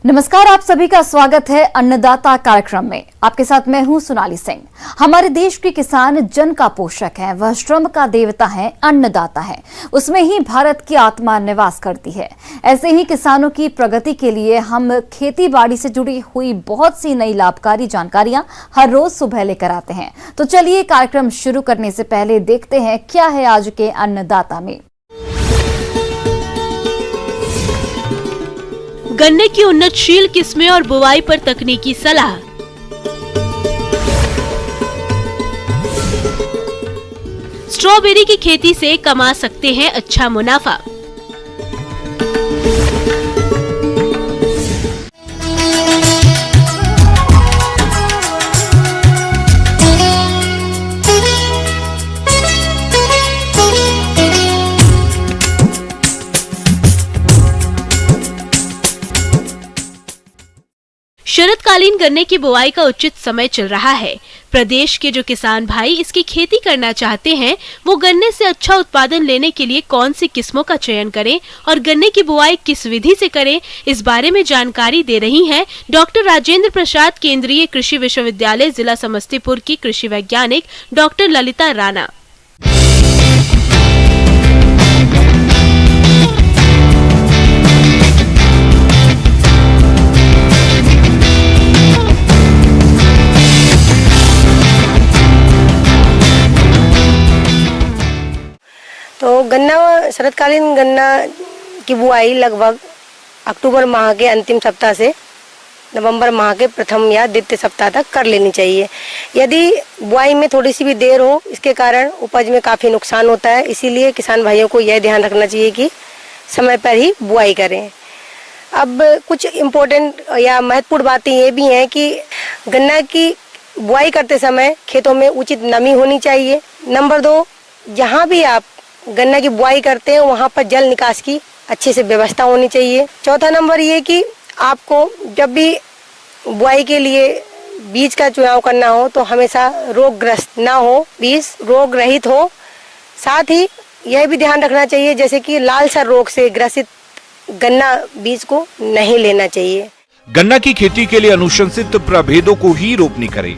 नमस्कार, आप सभी का स्वागत है अन्नदाता कार्यक्रम में। आपके साथ मैं हूं सोनाली सिंह। हमारे देश के किसान जन का पोषक है, वह श्रम का देवता है, अन्नदाता है। उसमें ही भारत की आत्मा निवास करती है। ऐसे ही किसानों की प्रगति के लिए हम खेती बाड़ी से जुड़ी हुई बहुत सी नई लाभकारी जानकारियां हर रोज सुबह लेकर आते हैं। तो चलिए कार्यक्रम शुरू करने से पहले देखते हैं क्या है आज के अन्नदाता में। गन्ने की उन्नतशील किस्में और बुवाई पर तकनीकी सलाह। स्ट्रॉबेरी की खेती से कमा सकते हैं अच्छा मुनाफा। शरतकालीन गन्ने की बुवाई का उचित समय चल रहा है। प्रदेश के जो किसान भाई इसकी खेती करना चाहते हैं, वो गन्ने से अच्छा उत्पादन लेने के लिए कौन सी किस्मों का चयन करें और गन्ने की बुआई किस विधि से करें, इस बारे में जानकारी दे रही हैं डॉक्टर राजेंद्र प्रसाद, केंद्रीय कृषि विश्वविद्यालय जिला समस्तीपुर की कृषि वैज्ञानिक डॉक्टर ललिता राणा। तो गन्ना शरतकालीन गन्ना की बुआई लगभग अक्टूबर माह के अंतिम सप्ताह से नवंबर माह के प्रथम या द्वितीय सप्ताह तक कर लेनी चाहिए। यदि बुआई में थोड़ी सी भी देर हो, इसके कारण उपज में काफ़ी नुकसान होता है। इसीलिए किसान भाइयों को यह ध्यान रखना चाहिए कि समय पर ही बुआई करें। अब कुछ इम्पोर्टेंट या महत्वपूर्ण बातें ये भी हैं कि गन्ना की बुआई करते समय खेतों में उचित नमी होनी चाहिए। नंबर 2, जहाँ भी आप गन्ना की बुआई करते हैं वहाँ पर जल निकास की अच्छे से व्यवस्था होनी चाहिए। चौथा नंबर ये कि आपको जब भी बुआई के लिए बीज का चुनाव करना हो तो हमेशा रोगग्रस्त ना हो, बीज रोग रहित हो। साथ ही यह भी ध्यान रखना चाहिए जैसे कि लालसा रोग से ग्रसित गन्ना बीज को नहीं लेना चाहिए। गन्ना की खेती के लिए अनुशंसित प्रभेदों को ही रोपनी करें।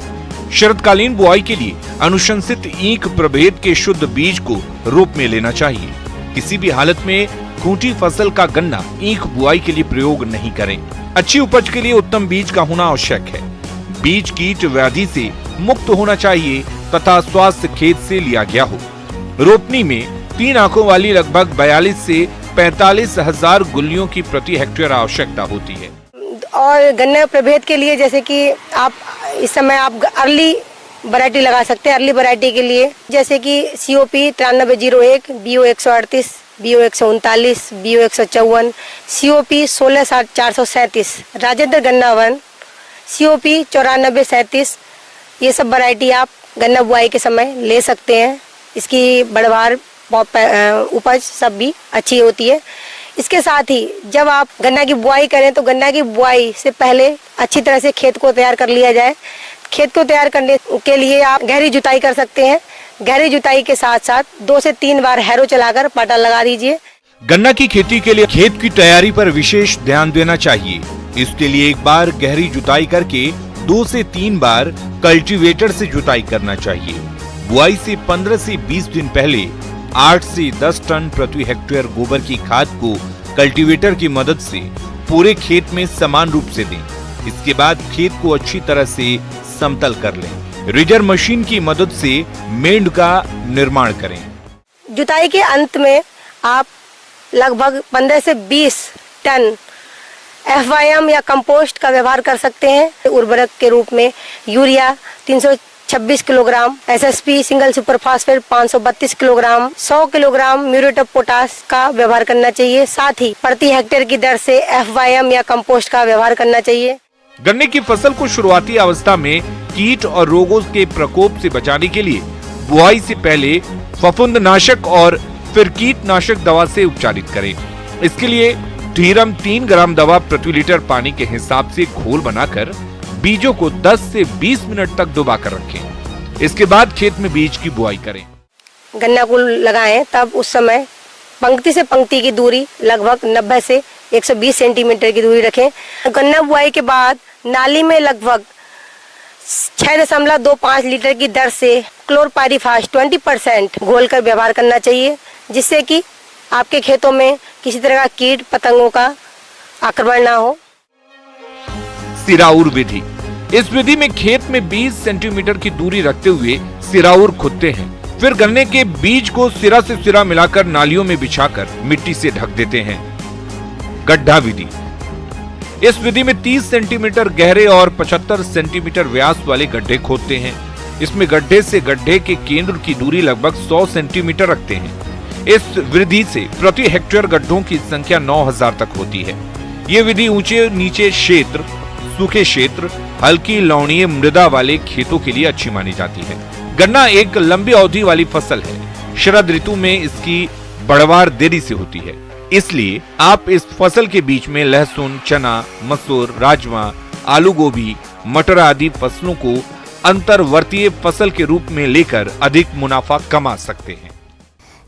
शरतकालीन बुआई के लिए अनुशंसित ईंख प्रभेद के शुद्ध बीज को रोप में लेना चाहिए। किसी भी हालत में खूंटी फसल का गन्ना ईंख बुआई के लिए प्रयोग नहीं करें। अच्छी उपज के लिए उत्तम बीज का होना आवश्यक है। बीज कीट व्याधि से मुक्त होना चाहिए तथा स्वास्थ्य खेत से लिया गया हो। रोपनी में 3 आंखों वाली लगभग 42 से 45 हजार गुल्लियों की प्रति हेक्टेयर आवश्यकता होती है। और गन्ना प्रभेद के लिए जैसे कि आप इस समय आप अर्ली वैरायटी लगा सकते हैं। अर्ली वैरायटी के लिए जैसे कि COP 9301, BO 138, BO 139, BO 154, COP 16437, Rajendra गन्ना 1, COP 9437, ये सब वैरायटी आप गन्ना बुआई के समय ले सकते हैं। इसकी बढ़वार उपज सब भी अच्छी होती है। इसके साथ ही जब आप गन्ना की बुआई करें तो गन्ना की बुआई से पहले अच्छी तरह से खेत को तैयार कर लिया जाए। खेत को तैयार करने के लिए आप गहरी जुताई कर सकते हैं। गहरी जुताई के साथ साथ 2 से 3 बार हैरो चलाकर पाटा लगा दीजिए। गन्ना की खेती के लिए खेत की तैयारी पर विशेष ध्यान देना चाहिए। इसके लिए एक बार गहरी जुताई करके 2 से 3 बार कल्टीवेटर से जुताई करना चाहिए। बुआई से 15 से 20 दिन पहले 8 से 10 टन प्रति हेक्टेयर गोबर की खाद को कल्टीवेटर की मदद से पूरे खेत में समान रूप से दें। इसके बाद खेत को अच्छी तरह से समतल कर लें। रिजर मशीन की मदद से मेंढ का निर्माण करें। जुताई के अंत में आप लगभग 15 से 20 टन FYM या कंपोस्ट का व्यवहार कर सकते हैं। उर्वरक के रूप में urea 326 kilogram, SSP single super phosphate 532 kilogram, 100 kilogram muriate of potash का व्यवहार करना चाहिए। साथ ही प्रति हेक्टेयर की दर से FYM या कंपोस्ट का व्यवहार करना चाहिए। गन्ने की फसल को शुरुआती अवस्था में कीट और रोगों के प्रकोप से बचाने के लिए बुआई से पहले फफूंदनाशक और फिर कीटनाशक दवा से उपचारित करें। इसके लिए ढीरम 3 ग्राम दवा प्रति लीटर पानी के हिसाब से घोल बनाकर बीजों को 10 से 20 मिनट तक डुबा कर रखें। इसके बाद खेत में बीज की बुआई करें। गन्ना को लगाएं तब उस समय पंक्ति से पंक्ति की दूरी लगभग 90 से 120 सेंटीमीटर की दूरी रखें। गन्ना बुआई के बाद नाली में लगभग 6.25 लीटर की दर से क्लोरपाइरीफास 20% घोलकर व्यवहार करना चाहिए, जिससे कि आपके खेतों में किसी तरह का कीट पतंगों का आक्रमण ना हो। सिराउर विधि। इस विधि में खेत में 20 सेंटीमीटर की दूरी रखते हुए सिराउर खोदते हैं, फिर गन्ने के बीज को सिरा से सिरा मिलाकर नालियों में बिछाकर मिट्टी से ढक देते हैं। गड्ढा विधि। इस विधि में 30 सेंटीमीटर गहरे और 75 सेंटीमीटर व्यास वाले गड्ढे खोदते हैं। इसमें गड्ढे से गड्ढे के केंद्र की दूरी लगभग 100 सेंटीमीटर रखते हैं। इस विधि से प्रति हेक्टेयर गड्ढों की संख्या 9000 तक होती है। ये विधि ऊंचे नीचे क्षेत्र, सूखे क्षेत्र, हल्की लवणीय मृदा वाले खेतों के लिए अच्छी मानी जाती है। गन्ना एक लंबी अवधि वाली फसल है। शरद ऋतु में इसकी बढ़वार देरी से होती है, इसलिए आप इस फसल के बीच में लहसुन, चना, मसूर, राजमा, आलू गोभी, मटर आदि फसलों को अंतर्वर्तीय फसल के रूप में लेकर अधिक मुनाफा कमा सकते हैं।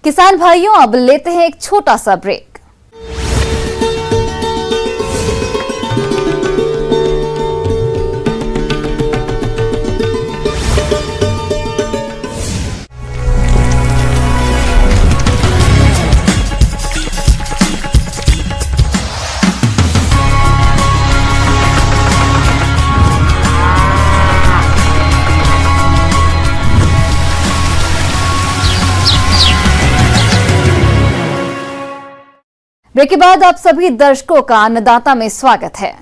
किसान भाइयों, अब लेते हैं एक छोटा सा ब्रेक। ब्रेक के बाद आप सभी दर्शकों का अन्नदाता में स्वागत है।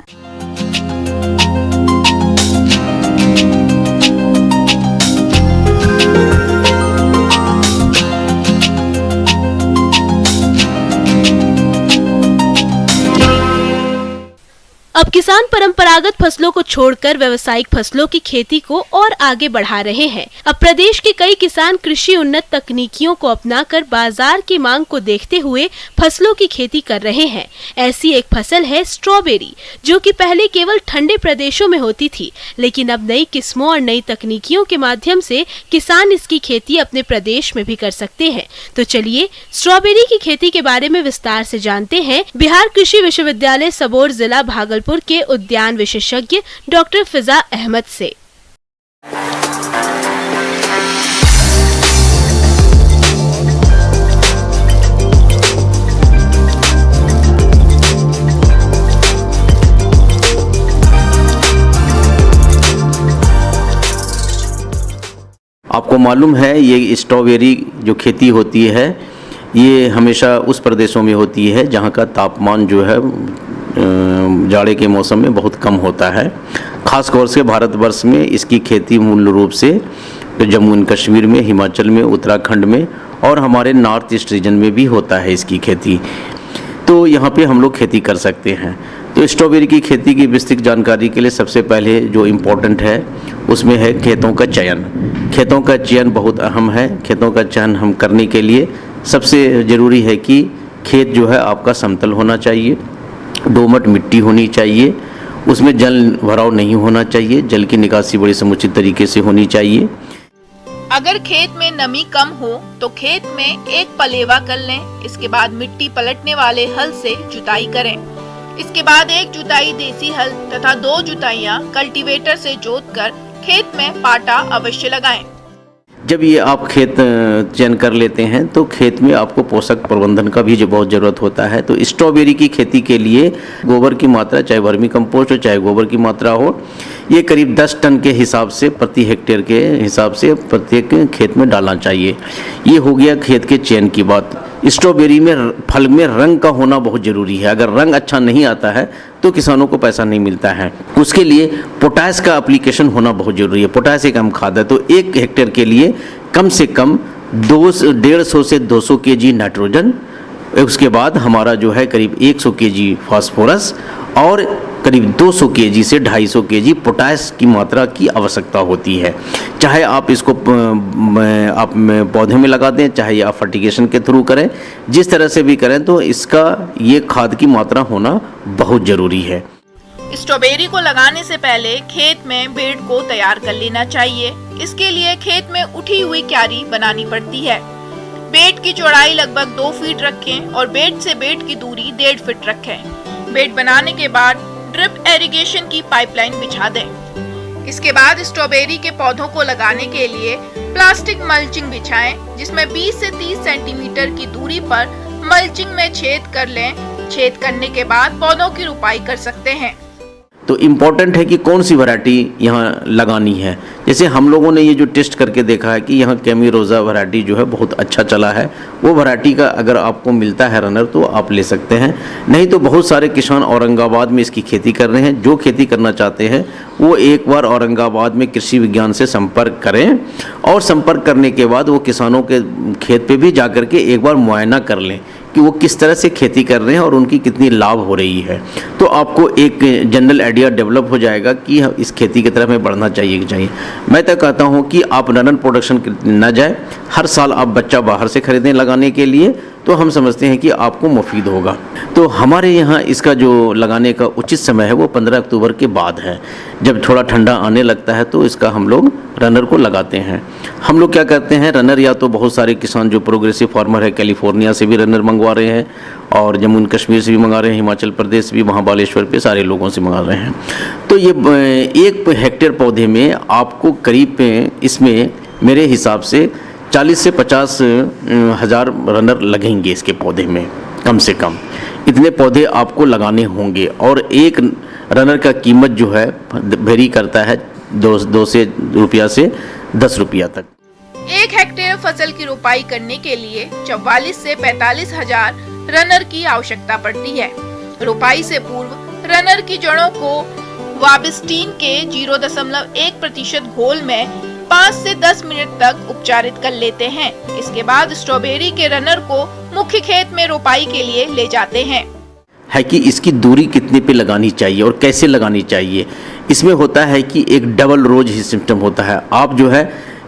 अब किसान परंपरागत फसलों को छोड़कर व्यावसायिक फसलों की खेती को और आगे बढ़ा रहे हैं। अब प्रदेश के कई किसान कृषि उन्नत तकनीकियों को अपनाकर बाजार की मांग को देखते हुए फसलों की खेती कर रहे हैं। ऐसी एक फसल है स्ट्रॉबेरी, जो कि पहले केवल ठंडे प्रदेशों में होती थी, लेकिन अब नई किस्मों और नई तकनीकियों के माध्यम से किसान इसकी खेती अपने प्रदेश में भी कर सकते हैं। तो चलिए स्ट्रॉबेरी की खेती के बारे में विस्तार से जानते हैं बिहार कृषि विश्वविद्यालय सबौर जिला भागलपुर के उद्यान विशेषज्ञ डॉक्टर फिजा अहमद से। आपको मालूम है ये स्ट्रॉबेरी जो खेती होती है ये हमेशा उस प्रदेशों में होती है जहाँ का तापमान जो है जाड़े के मौसम में बहुत कम होता है। खास तौर से भारतवर्ष में इसकी खेती मूल रूप से जम्मू एंड कश्मीर में, हिमाचल में, उत्तराखंड में और हमारे नॉर्थ ईस्ट रीजन में भी होता है इसकी खेती। तो यहाँ पे हम लोग खेती कर सकते हैं। तो स्ट्रॉबेरी की खेती की विस्तृत जानकारी के लिए सबसे पहले जो इम्पोर्टेंट है उसमें है खेतों का चयन। खेतों का चयन बहुत अहम है। खेतों का चयन हम करने के लिए सबसे ज़रूरी है कि खेत जो है आपका समतल होना चाहिए, दोमट मिट्टी होनी चाहिए, उसमें जल भराव नहीं होना चाहिए, जल की निकासी बड़ी समुचित तरीके से होनी चाहिए। अगर खेत में नमी कम हो तो खेत में एक पलेवा कर लें। इसके बाद मिट्टी पलटने वाले हल से जुताई करें। इसके बाद एक जुताई देसी हल तथा 2 जुताइयां कल्टीवेटर से जोतकर खेत में पाटा अवश्य लगाएं। जब ये आप खेत चयन कर लेते हैं तो खेत में आपको पोषक प्रबंधन का भी जो बहुत ज़रूरत होता है। तो स्ट्रॉबेरी की खेती के लिए गोबर की मात्रा, चाहे वर्मी कंपोस्ट हो चाहे गोबर की मात्रा हो, ये करीब 10 टन के हिसाब से प्रति हेक्टेयर के हिसाब से प्रत्येक खेत में डालना चाहिए। ये हो गया खेत के चयन की बात। स्ट्रॉबेरी में फल में रंग का होना बहुत ज़रूरी है। अगर रंग अच्छा नहीं आता है तो किसानों को पैसा नहीं मिलता है। उसके लिए पोटाश का एप्लीकेशन होना बहुत ज़रूरी है। पोटाश एक अहम खाद है। तो 1 हेक्टेयर के लिए कम से कम 150 से 200 केजी नाइट्रोजन, उसके बाद हमारा जो है करीब 100 केजी फास्फोरस और करीब 200 केजी से 250 केजी पोटाश की मात्रा की आवश्यकता होती है। चाहे आप इसको आप पौधे में लगा दें, चाहे आप फर्टिगेशन के थ्रू करें, जिस तरह से भी करें, तो इसका ये खाद की मात्रा होना बहुत ज़रूरी है। स्ट्रॉबेरी को लगाने से पहले खेत में बेड को तैयार कर लेना चाहिए। इसके लिए खेत में उठी हुई क्यारी बनानी पड़ती है। बेड की चौड़ाई लगभग 2 फीट रखें और बेड से बेड की दूरी 1.5 फीट रखें। बेड बनाने के बाद ड्रिप इरिगेशन की पाइपलाइन बिछा दें। इसके बाद स्ट्रॉबेरी के पौधों को लगाने के लिए प्लास्टिक मल्चिंग बिछाएं, जिसमें 20 से 30 सेंटीमीटर की दूरी पर मल्चिंग में छेद कर लें। छेद करने के बाद पौधों की रुपाई कर सकते हैं। तो इम्पॉर्टेंट है कि कौन सी वैरायटी यहाँ लगानी है। जैसे हम लोगों ने ये जो टेस्ट करके देखा है कि यहाँ कैमी रोज़ा वैरायटी जो है बहुत अच्छा चला है, वो वैरायटी का अगर आपको मिलता है रनर तो आप ले सकते हैं। नहीं तो बहुत सारे किसान औरंगाबाद में इसकी खेती कर रहे हैं। जो खेती करना चाहते हैं वो एक बार औरंगाबाद में कृषि विज्ञान से संपर्क करें और संपर्क करने के बाद वो किसानों के खेत पे भी जा कर के एक बार मुआयना कर लें कि वो किस तरह से खेती कर रहे हैं और उनकी कितनी लाभ हो रही है। तो आपको एक जनरल आइडिया डेवलप हो जाएगा कि इस खेती की तरफ में बढ़ना चाहिए। मैं तो कहता हूँ कि आप रनर प्रोडक्शन न जाए, हर साल आप बच्चा बाहर से खरीदें लगाने के लिए, तो हम समझते हैं कि आपको मुफीद होगा। तो हमारे यहाँ इसका जो लगाने का उचित समय है वो 15 अक्टूबर के बाद है। जब थोड़ा ठंडा आने लगता है तो इसका हम लोग रनर को लगाते हैं। हम लोग क्या करते हैं, रनर या तो बहुत सारे किसान जो प्रोग्रेसिव फार्मर है कैलिफोर्निया से भी रनर मंगवा रहे हैं और जम्मू कश्मीर से भी मंगा रहे हैं, हिमाचल प्रदेश से भी, महाबालेश्वर पे सारे लोगों से मंगा रहे हैं। तो ये 1 हेक्टेयर पौधे में आपको करीब इसमें मेरे हिसाब से 40 से 50 हज़ार रनर लगेंगे इसके पौधे में, कम से कम इतने पौधे आपको लगाने होंगे। और एक रनर का कीमत जो है वेरी करता है 2 रुपया से 10 रुपया तक। 1 हेक्टेयर फसल की रुपाई करने के लिए 44 से 45 हजार रनर की आवश्यकता पड़ती है। रुपाई से पूर्व रनर की जड़ों को वाबिस्टीन के 0.1% घोल में 5 से 10 मिनट तक उपचारित कर लेते हैं। इसके बाद स्ट्रॉबेरी के रनर को मुख्य खेत में रोपाई के लिए ले जाते हैं। है कि इसकी दूरी कितने पे लगानी चाहिए और कैसे लगानी चाहिए। इसमें होता है कि एक डबल रोज ही सिस्टम होता है। आप जो है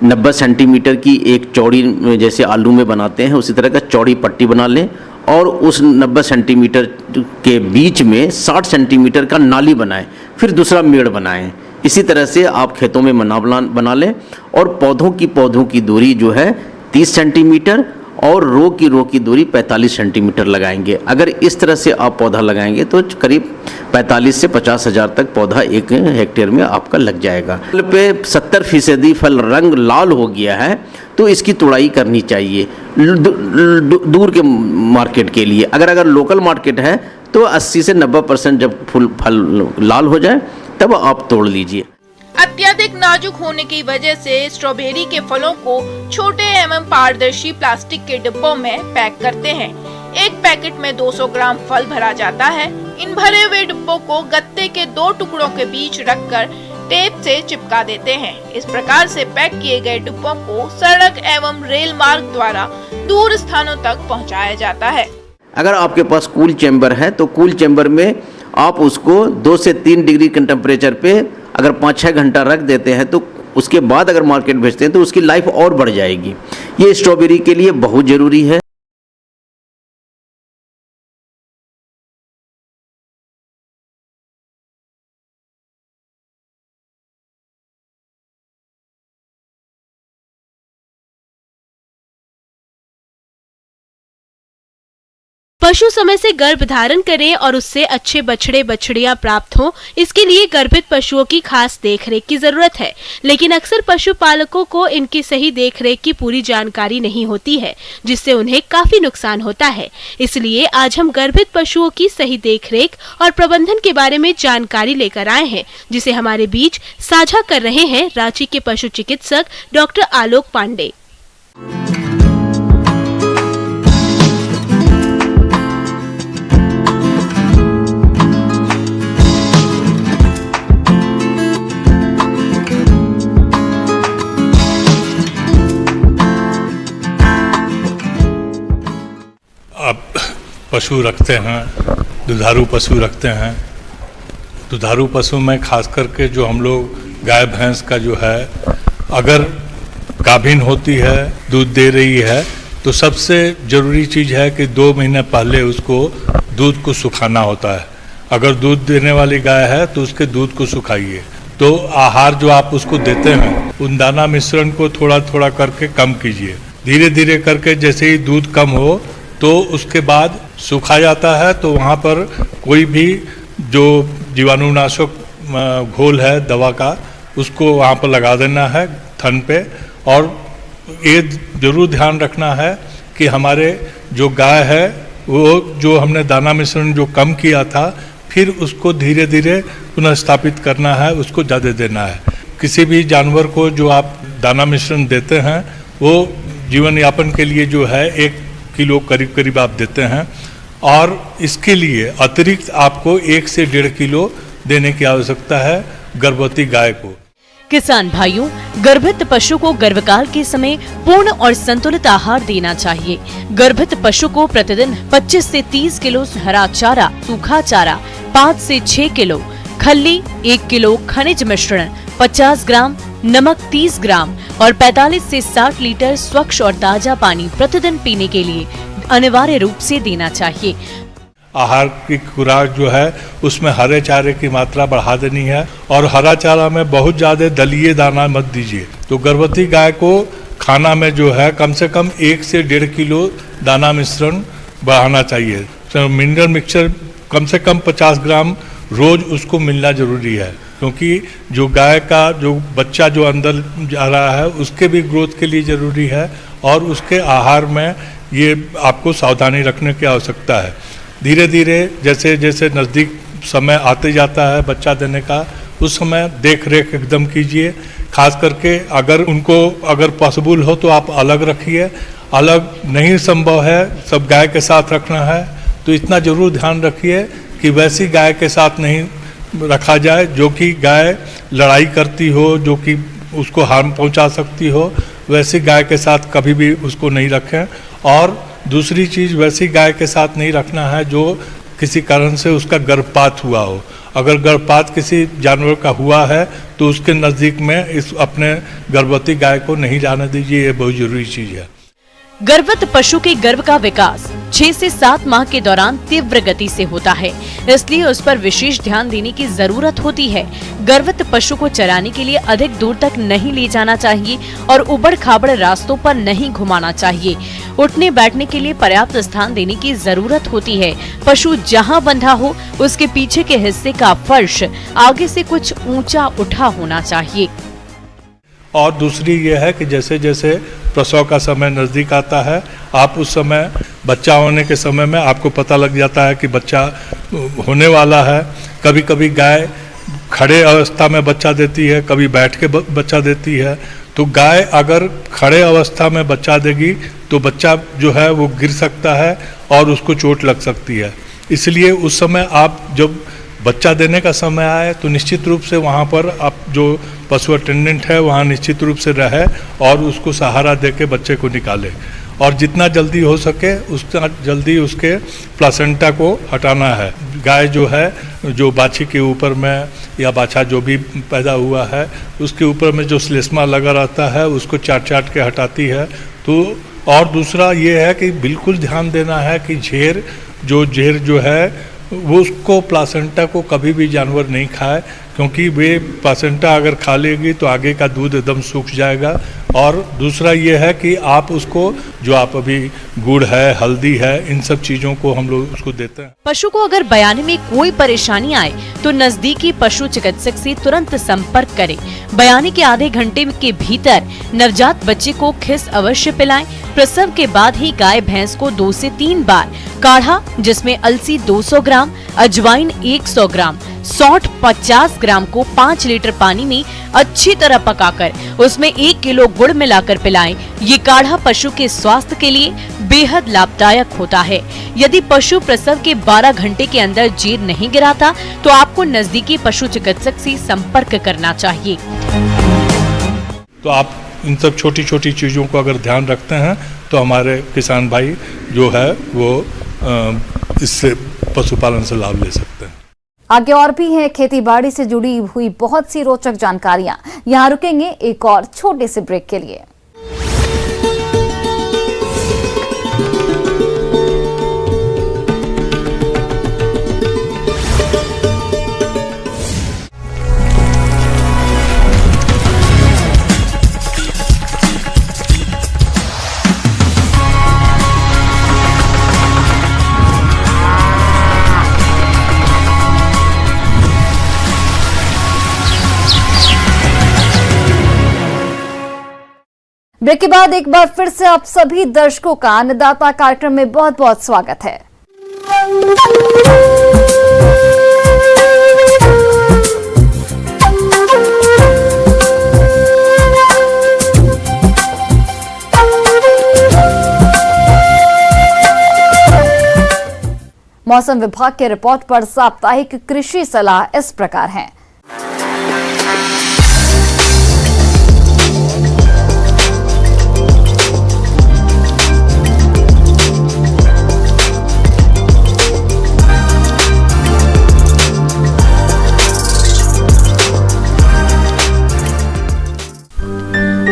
90 सेंटीमीटर की एक चौड़ी, जैसे आलू में बनाते हैं उसी तरह का चौड़ी पट्टी बना लें और उस 90 सेंटीमीटर के बीच में 60 सेंटीमीटर का नाली बनाएं, फिर दूसरा मेड़ बनाएं। इसी तरह से आप खेतों में बना लें और पौधों की दूरी जो है 30 सेंटीमीटर और रो की दूरी 45 सेंटीमीटर लगाएंगे। अगर इस तरह से आप पौधा लगाएंगे तो करीब 45 से 50 हज़ार तक पौधा 1 हेक्टेयर में आपका लग जाएगा। फल पे 70% फल रंग लाल हो गया है तो इसकी तुड़ाई करनी चाहिए दूर के मार्केट के लिए। अगर लोकल मार्केट है तो 80 से 90% जब फल लाल हो जाए तब आप तोड़ लीजिए। अत्यधिक नाजुक होने की वजह से स्ट्रॉबेरी के फलों को छोटे एवं पारदर्शी प्लास्टिक के डिब्बों में पैक करते हैं। एक पैकेट में 200 ग्राम फल भरा जाता है। इन भरे हुए डिब्बों को गत्ते के 2 टुकड़ों के बीच रखकर टेप से चिपका देते हैं। इस प्रकार से पैक किए गए डिब्बों को सड़क एवं रेल मार्ग द्वारा दूर स्थानों तक पहुंचाया जाता है। अगर आपके पास कूल चैम्बर है तो कूल चैम्बर में आप उसको 2 से 3 डिग्री के टेम्परेचर पे अगर 5-6 घंटा रख देते हैं तो उसके बाद अगर मार्केट भेजते हैं तो उसकी लाइफ और बढ़ जाएगी। ये स्ट्रॉबेरी के लिए बहुत ज़रूरी है। पशु समय से गर्भ धारण करें और उससे अच्छे बछड़े बछड़ियां प्राप्त हों, इसके लिए गर्भित पशुओं की खास देखरेख की जरूरत है। लेकिन अक्सर पशुपालकों को इनकी सही देखरेख की पूरी जानकारी नहीं होती है, जिससे उन्हें काफी नुकसान होता है। इसलिए आज हम गर्भित पशुओं की सही देखरेख और प्रबंधन के बारे में जानकारी लेकर आए हैं, जिसे हमारे बीच साझा कर रहे हैं रांची के पशु चिकित्सक डॉक्टर आलोक पांडे। पशु रखते हैं, दुधारू पशु रखते हैं। दुधारू पशु में खास करके जो हम लोग गाय भैंस का जो है, अगर गाभिन होती है, दूध दे रही है, तो सबसे ज़रूरी चीज़ है कि 2 महीने पहले उसको दूध को सुखाना होता है। अगर दूध देने वाली गाय है तो उसके दूध को सुखाइए। तो आहार जो आप उसको देते हैं उन दाना मिश्रण को थोड़ा थोड़ा करके कम कीजिए। धीरे धीरे करके जैसे ही दूध कम हो तो उसके बाद सूखा जाता है तो वहाँ पर कोई भी जो जीवाणुनाशक घोल है दवा का, उसको वहाँ पर लगा देना है थन पे। और ये जरूर ध्यान रखना है कि हमारे जो गाय है वो जो हमने दाना मिश्रण जो कम किया था, फिर उसको धीरे धीरे पुनः स्थापित करना है, उसको ज़्यादा देना है। किसी भी जानवर को जो आप दाना मिश्रण देते हैं वो जीवन यापन के लिए जो है 1 किलो करीब करीब आप देते हैं, और इसके लिए अतिरिक्त आपको 1 से 1.5 किलो देने की आवश्यकता है गर्भवती गाय को। किसान भाइयों, गर्भित पशु को गर्भकाल के समय पूर्ण और संतुलित आहार देना चाहिए। गर्भित पशु को प्रतिदिन 25 से 30 किलो हरा चारा, सूखा चारा 5 से 6 किलो, खल्ली 1 किलो, खनिज मिश्रण 50 ग्राम, नमक 30 ग्राम और 45 से 60 लीटर स्वच्छ और ताजा पानी प्रतिदिन पीने के लिए अनिवार्य रूप से देना चाहिए। आहार की खुराक जो है उसमें हरे चारे की मात्रा बढ़ा देनी है, और हरा चारा में बहुत ज़्यादा दलीय दाना मत दीजिए। तो गर्भवती गाय को खाना में जो है कम से कम 1 से 1.5 किलो दाना मिश्रण बढ़ाना चाहिए। तो मिनरल मिक्सचर कम से कम 50 ग्राम रोज उसको मिलना जरूरी है, क्योंकि जो गाय का जो बच्चा जो अंदर जा रहा है उसके भी ग्रोथ के लिए ज़रूरी है, और उसके आहार में ये आपको सावधानी रखने की आवश्यकता है। धीरे धीरे जैसे जैसे नज़दीक समय आते जाता है बच्चा देने का, उस समय देख रेख एकदम कीजिए। खास करके अगर पॉसिबल हो तो आप अलग रखिए, अलग नहीं संभव है सब गाय के साथ रखना है तो इतना ज़रूर ध्यान रखिए कि वैसी गाय के साथ नहीं रखा जाए जो कि गाय लड़ाई करती हो, जो कि उसको हार्म पहुंचा सकती हो। वैसी गाय के साथ कभी भी उसको नहीं रखें। और दूसरी चीज़, वैसी गाय के साथ नहीं रखना है जो किसी कारण से उसका गर्भपात हुआ हो। अगर गर्भपात किसी जानवर का हुआ है तो उसके नज़दीक में इस अपने गर्भवती गाय को नहीं जाने दीजिए, ये बहुत जरूरी चीज़ है। गर्भवत पशु के गर्भ का विकास 6 से 7 माह के दौरान तीव्र गति से होता है, इसलिए उस पर विशेष ध्यान देने की जरूरत होती है। गर्भवत पशु को चराने के लिए अधिक दूर तक नहीं ले जाना चाहिए और उबड़ खाबड़ रास्तों पर नहीं घुमाना चाहिए। उठने बैठने के लिए पर्याप्त स्थान देने की जरूरत होती है। पशु जहां बंधा हो उसके पीछे के हिस्से का फर्श आगे से कुछ ऊंचा उठा होना चाहिए। और दूसरी ये है कि जैसे जैसे प्रसव का समय नज़दीक आता है, आप उस समय बच्चा होने के समय में आपको पता लग जाता है कि बच्चा होने वाला है। कभी कभी गाय खड़े अवस्था में बच्चा देती है, कभी बैठ के बच्चा देती है। तो गाय अगर खड़े अवस्था में बच्चा देगी तो बच्चा जो है वो गिर सकता है और उसको चोट लग सकती है। इसलिए उस समय आप जब बच्चा देने का समय आए तो निश्चित रूप से वहाँ पर आप जो पशु अटेंडेंट है वहाँ निश्चित रूप से रहे और उसको सहारा दे के बच्चे को निकाले, और जितना जल्दी हो सके उतना जल्दी उसके प्लासेंटा को हटाना है। गाय जो है जो बाछी के ऊपर में या बाछा जो भी पैदा हुआ है उसके ऊपर में जो श्लेष्मा लगा रहता है उसको चाट चाट के हटाती है। तो और दूसरा ये है कि बिल्कुल ध्यान देना है कि झेर जो है वो उसको प्लासेंटा को कभी भी जानवर नहीं खाए, क्योंकि वे प्लासेंटा अगर खा लेगी तो आगे का दूध एकदम सूख जाएगा। और दूसरा ये है कि आप उसको जो आप अभी गुड़ है, हल्दी है, इन सब चीज़ों को हम लोग उसको देते हैं। पशु को अगर बयाने में कोई परेशानी आए तो नजदीकी पशु चिकित्सक से तुरंत संपर्क करें। बयाने के आधे घंटे के भीतर नवजात बच्चे को खिस अवश्य पिलाएं। प्रसव के बाद ही गाय भैंस को 2 से 3 बार काढ़ा जिसमें अलसी 200 ग्राम, अजवाइन 100 ग्राम, सौंठ 50 ग्राम को 5 लीटर पानी में अच्छी तरह पकाकर उसमें 1 किलो गुड़ मिलाकर पिलाएं। ये काढ़ा पशु के स्वास्थ्य के लिए बेहद लाभदायक होता है। यदि पशु प्रसव के 12 घंटे के अंदर जेर नहीं गिराता तो आपको नजदीकी पशु चिकित्सक से संपर्क करना चाहिए। तो आप इन सब छोटी छोटी चीज़ों को अगर ध्यान रखते हैं तो हमारे किसान भाई जो है वो इससे पशुपालन से लाभ ले सकते हैं। आगे और भी है खेती बाड़ी से जुड़ी हुई बहुत सी रोचक जानकारियां। यहाँ रुकेंगे एक और छोटे से ब्रेक के लिए। ब्रेक के बाद एक बार फिर से आप सभी दर्शकों का अन्नदाता कार्यक्रम में बहुत बहुत स्वागत है। मौसम विभाग के रिपोर्ट पर साप्ताहिक कृषि सलाह इस प्रकार है।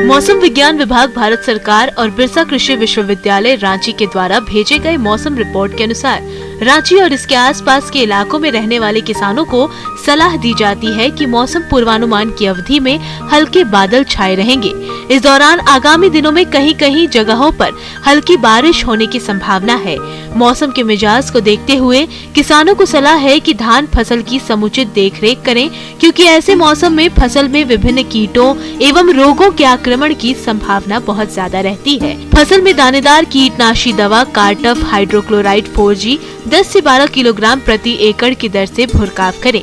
मौसम विज्ञान विभाग भारत सरकार और बिरसा कृषि विश्वविद्यालय रांची के द्वारा भेजे गए मौसम रिपोर्ट के अनुसार रांची और इसके आसपास के इलाकों में रहने वाले किसानों को सलाह दी जाती है कि मौसम पूर्वानुमान की अवधि में हल्के बादल छाए रहेंगे। इस दौरान आगामी दिनों में कहीं कहीं जगहों पर हल्की बारिश होने की संभावना है। मौसम के मिजाज को देखते हुए किसानों को सलाह है कि धान फसल की समुचित देखरेख करें, क्योंकि ऐसे मौसम में फसल में विभिन्न कीटों एवं रोगों के आक्रमण की संभावना बहुत ज्यादा रहती है। फसल में दानेदार कीटनाशी दवा कार्टफ हाइड्रोक्लोराइड 4G 10 से 12 किलोग्राम प्रति एकड़ की दर से भुरकाव करें।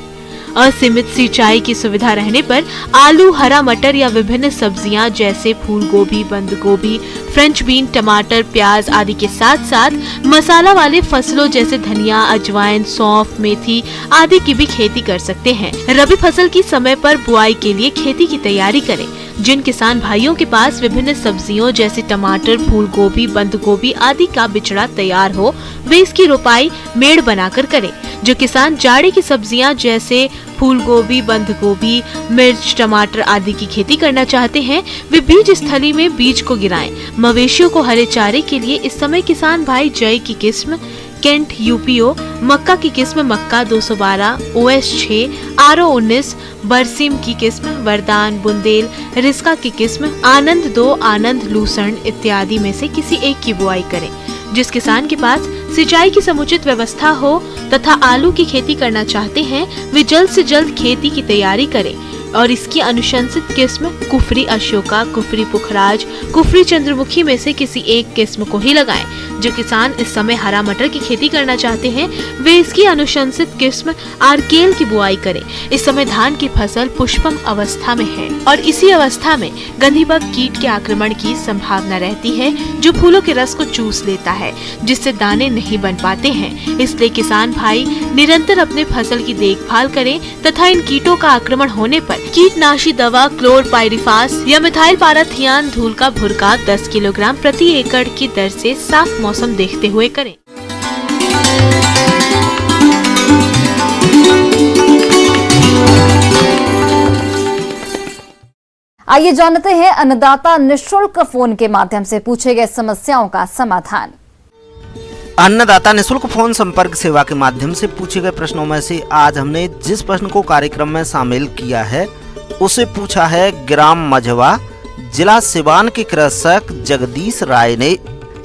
असीमित सिंचाई की सुविधा रहने पर आलू, हरा मटर या विभिन्न सब्जियां जैसे फूल गोभी, बंद गोभी, फ्रेंच बीन, टमाटर, प्याज आदि के साथ साथ मसाला वाले फसलों जैसे धनिया, अजवाइन, सौंफ, मेथी आदि की भी खेती कर सकते हैं। रबी फसल की समय पर बुआई के लिए खेती की तैयारी करें। जिन किसान भाइयों के पास विभिन्न सब्जियों जैसे टमाटर, फूल गोभी, बंद गोभी आदि का बिचड़ा तैयार हो, वे इसकी रोपाई मेड़ बनाकर करें। जो किसान जाड़े की सब्जियां जैसे फूल गोभी, बंद गोभी, मिर्च, टमाटर आदि की खेती करना चाहते हैं, वे बीज स्थली में बीज को गिराएं। मवेशियों को हरे चारे के लिए इस समय किसान भाई जय की किस्म, केंट UPO, मक्का की किस्म मक्का 212, OS 6, RO 19, बरसीम की किस्म, वरदान, बुंदेल, रिस्का की किस्म, आनंद 2, आनंद, लूसर्न इत्यादि में से किसी एक की बुआई करें। जिस किसान के पास सिंचाई की समुचित व्यवस्था हो तथा आलू की खेती करना चाहते हैं, वे जल्द से जल्द खेती की तैयारी करें और इसकी अनुशंसित किस्म कुफरी अशोका, कुफरी पुखराज, कुफरी चंद्रमुखी में से किसी एक किस्म को ही लगाएं। जो किसान इस समय हरा मटर की खेती करना चाहते हैं, वे इसकी अनुशंसित किस्म आरकेल की बुआई करें। इस समय धान की फसल पुष्पम अवस्था में है और इसी अवस्था में गंधीबग कीट के आक्रमण की संभावना रहती है, जो फूलों के रस को चूस लेता है, जिससे दाने नहीं बन पाते हैं। इसलिए किसान भाई निरंतर अपने फसल की देखभाल करें तथा इन कीटों का आक्रमण होने पर कीटनाशी दवा क्लोरपाइरिफास या मिथाइल पाराथियान धूल का भुरकाव 10 किलोग्राम प्रति एकड़ की दर से साफ मौसम देखते हुए करें। आइए जानते हैं अन्नदाता निःशुल्क फोन के माध्यम से पूछे गए समस्याओं का समाधान। अन्नदाता निःशुल्क फोन संपर्क सेवा के माध्यम से पूछे गए प्रश्नों में से आज हमने जिस प्रश्न को कार्यक्रम में शामिल किया है उसे पूछा है ग्राम मझवा, जिला सिवान के कृषक जगदीश राय ने।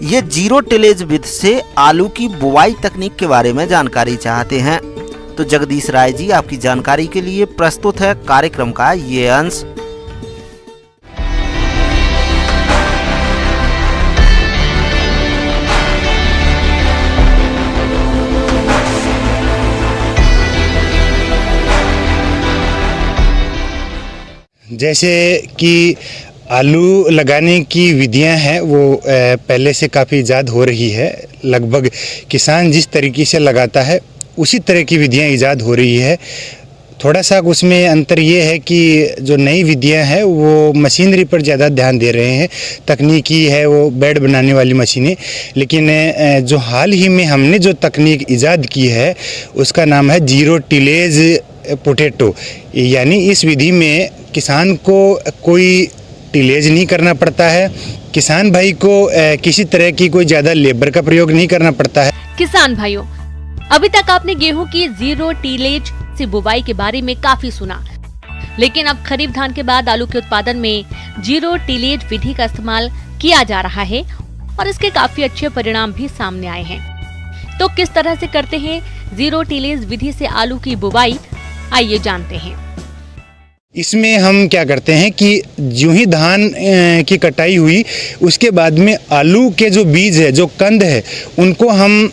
ये जीरो टिलेज विधि से आलू की बुआई तकनीक के बारे में जानकारी चाहते हैं। तो जगदीश राय जी, आपकी जानकारी के लिए प्रस्तुत है कार्यक्रम का ये अंश। जैसे कि आलू लगाने की विधियां हैं वो पहले से काफ़ी ईजाद हो रही है। लगभग किसान जिस तरीके से लगाता है उसी तरह की विधियां ईजाद हो रही है। थोड़ा सा उसमें अंतर ये है कि जो नई विधियां हैं वो मशीनरी पर ज़्यादा ध्यान दे रहे हैं। तकनीकी है वो बेड बनाने वाली मशीनें, लेकिन जो हाल ही में हमने जो तकनीक ईजाद की है उसका नाम है जीरो टिलेज पोटैटो। यानी इस विधि में किसान को कोई टिलेज नहीं करना पड़ता है, किसान भाई को किसी तरह की कोई ज़्यादा लेबर का प्रयोग नहीं करना पड़ता है। किसान भाइयों, अभी तक आपने गेहूं की जीरो टिलेज से बुवाई के बारे में काफी सुना, लेकिन अब खरीफ धान के बाद आलू के उत्पादन में जीरो टिलेज विधि का इस्तेमाल किया जा रहा है और इसके काफी अच्छे परिणाम भी सामने आए हैं। तो किस तरह से करते हैं जीरो टिलेज विधि से आलू की बुवाई, आइए जानते हैं। इसमें हम क्या करते हैं कि यूं ही धान की कटाई हुई उसके बाद में आलू के जो बीज है, जो कंद है, उनको हम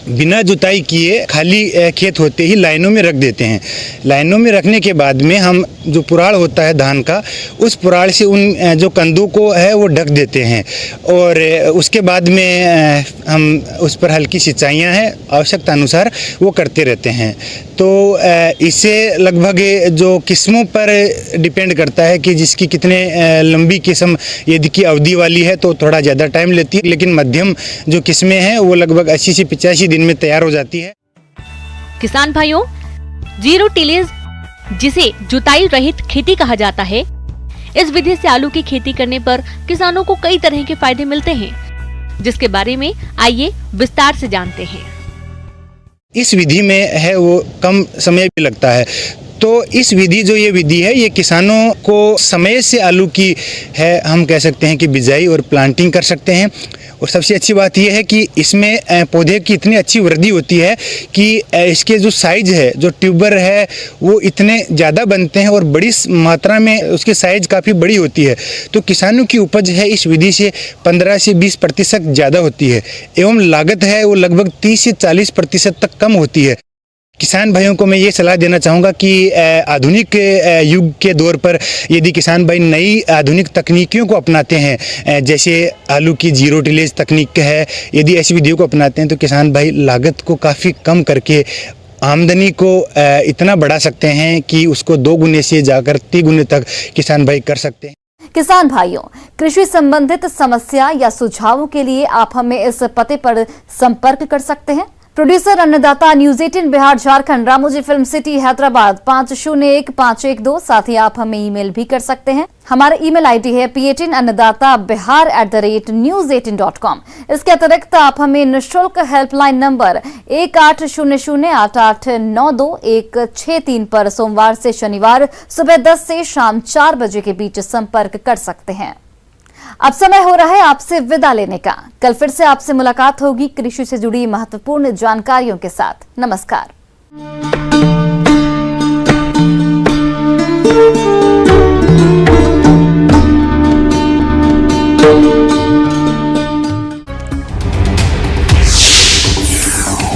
बिना जुताई किए खाली खेत होते ही लाइनों में रख देते हैं। लाइनों में रखने के बाद में हम जो पुराड़ होता है धान का, उस पुराड़ से उन जो कंदों को है वो ढक देते हैं और उसके बाद में हम उस पर हल्की सिंचाइयाँ हैं आवश्यकता अनुसार वो करते रहते हैं। तो इससे लगभग जो किस्मों पर डिपेंड करता है कि जिसकी कितने लंबी किस्म यदि की अवधि वाली है तो थोड़ा ज़्यादा टाइम लेती है, लेकिन मध्यम जो किस्में हैं वो लगभग 80 से 85 दिन में तैयार हो जाती है। किसान भाइयों, जीरो टिलेज जिसे जुताई रहित खेती कहा जाता है, इस विधि से आलू की खेती करने पर किसानों को कई तरह के फायदे मिलते हैं, जिसके बारे में आइए विस्तार से जानते हैं। इस विधि में है वो कम समय भी लगता है। तो इस विधि जो ये विधि है, ये किसानों को समय से आलू की है हम कह सकते हैं कि बिजाई और प्लांटिंग कर सकते हैं। और सबसे अच्छी बात यह है कि इसमें पौधे की इतनी अच्छी वृद्धि होती है कि इसके जो साइज है, जो ट्यूबर है, वो इतने ज़्यादा बनते हैं और बड़ी मात्रा में उसकी साइज काफ़ी बड़ी होती है। तो किसानों की उपज है इस विधि से 15 से 20% ज़्यादा होती है एवं लागत है वो लगभग 30 से 40% तक कम होती है। किसान भाइयों को मैं ये सलाह देना चाहूँगा कि आधुनिक युग के दौर पर यदि किसान भाई नई आधुनिक तकनीकियों को अपनाते हैं, जैसे आलू की जीरो टिलेज तकनीक है, यदि ऐसी विधियों को अपनाते हैं तो किसान भाई लागत को काफ़ी कम करके आमदनी को इतना बढ़ा सकते हैं कि उसको 2 गुने से जाकर 3 गुने तक किसान भाई कर सकते हैं। किसान भाइयों, कृषि संबंधित समस्या या सुझावों के लिए आप हमें इस पते पर संपर्क कर सकते हैं। प्रोड्यूसर अन्नदाता, news 18 Bihar Jharkhand, Ramoji film city Hyderabad 501512। साथ ही आप हमें ईमेल भी कर सकते हैं। हमारा ईमेल आईडी है p18annadatabihar@news18.com। इसके अतिरिक्त आप हमें निःशुल्क हेल्पलाइन नंबर 18008892 पर सोमवार से शनिवार सुबह 10 से शाम 4 बजे के बीच संपर्क कर सकते हैं। अब समय हो रहा है आपसे विदा लेने का। कल फिर से आपसे मुलाकात होगी कृषि से जुड़ी महत्वपूर्ण जानकारियों के साथ। नमस्कार।